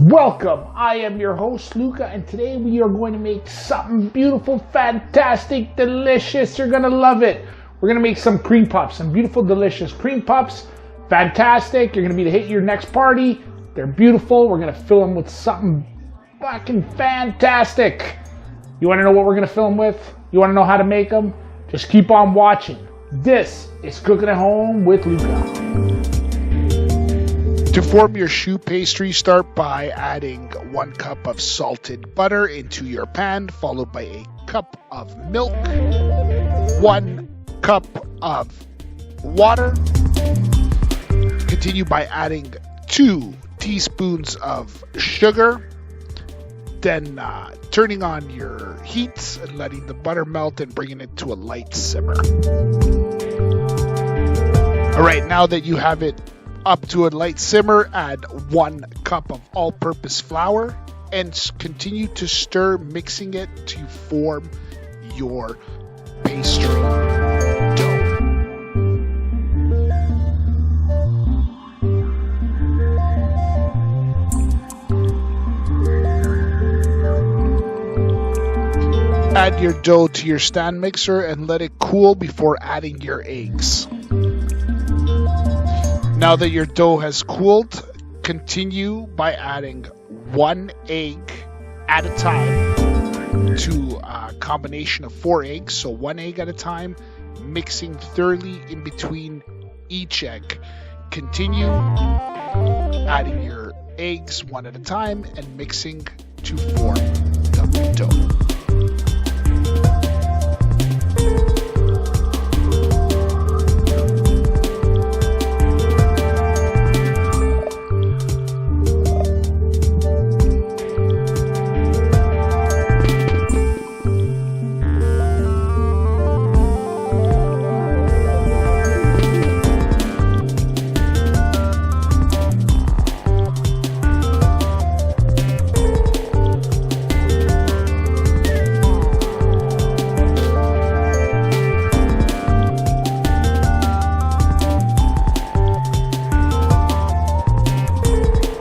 Welcome, I am your host Luca, and today we are going to make something beautiful, fantastic, delicious. You're gonna love it. We're gonna make some cream puffs, some beautiful, delicious cream puffs. Fantastic, you're gonna be the hit of your next party. They're beautiful. We're gonna fill them with something fucking fantastic. You wanna know what we're gonna fill them with? You wanna know how to make them? Just keep on watching. This is Cooking at Home with Luca. To form your choux pastry, start by adding 1 cup of salted butter into your pan, followed by a cup of milk, 1 cup of water. Continue by adding 2 teaspoons of sugar, then turning on your heat and letting the butter melt and bringing it to a light simmer. All right, now that you have it up to a light simmer, add 1 cup of all-purpose flour and continue to stir, mixing it to form your pastry dough. Add your dough to your stand mixer and let it cool before adding your eggs. Now that your dough has cooled, continue by adding 1 egg at a time to a combination of 4 eggs. So 1 egg at a time, mixing thoroughly in between each egg. Continue adding your eggs 1 at a time and mixing to form the dough.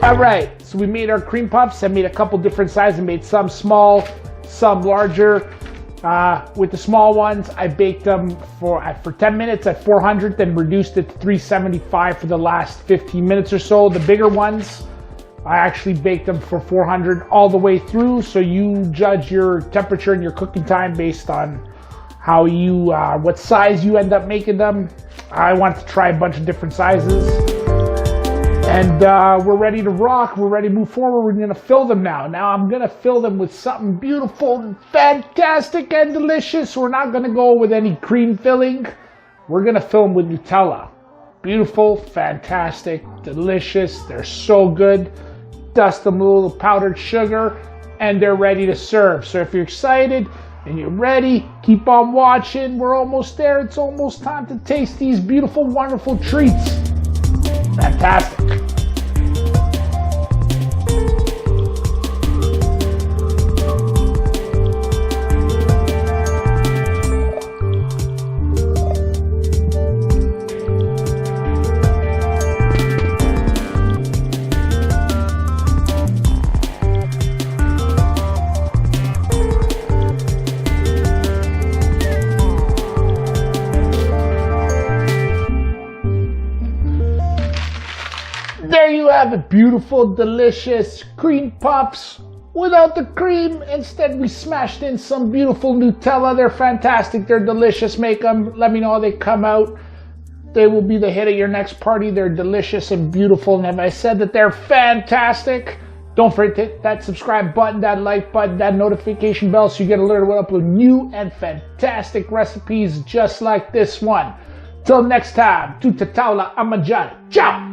Alright, so we made our cream puffs. I made a couple different sizes. I made some small, some larger. With the small ones, I baked them for 10 minutes at 400, then reduced it to 375 for the last 15 minutes or so. The bigger ones, I actually baked them for 400 all the way through. So you judge your temperature and your cooking time based on how what size you end up making them. I want to try a bunch of different sizes. And we're ready to rock. We're ready to move forward. We're going to fill them now. Now I'm going to fill them with something beautiful, fantastic, and delicious. We're not going to go with any cream filling. We're going to fill them with Nutella. Beautiful, fantastic, delicious. They're so good. Dust them with a little powdered sugar, and they're ready to serve. So if you're excited and you're ready, keep on watching. We're almost there. It's almost time to taste these beautiful, wonderful treats. Fantastic. There you have it, beautiful, delicious cream puffs without the cream. Instead, we smashed in some beautiful Nutella. They're fantastic. They're delicious. Make them. Let me know how they come out. They will be the hit of your next party. They're delicious and beautiful. And have I said that they're fantastic? Don't forget to hit that subscribe button, that like button, that notification bell so you get alerted when I upload new and fantastic recipes just like this one. Till next time, tutta taula a mangiare. Ciao!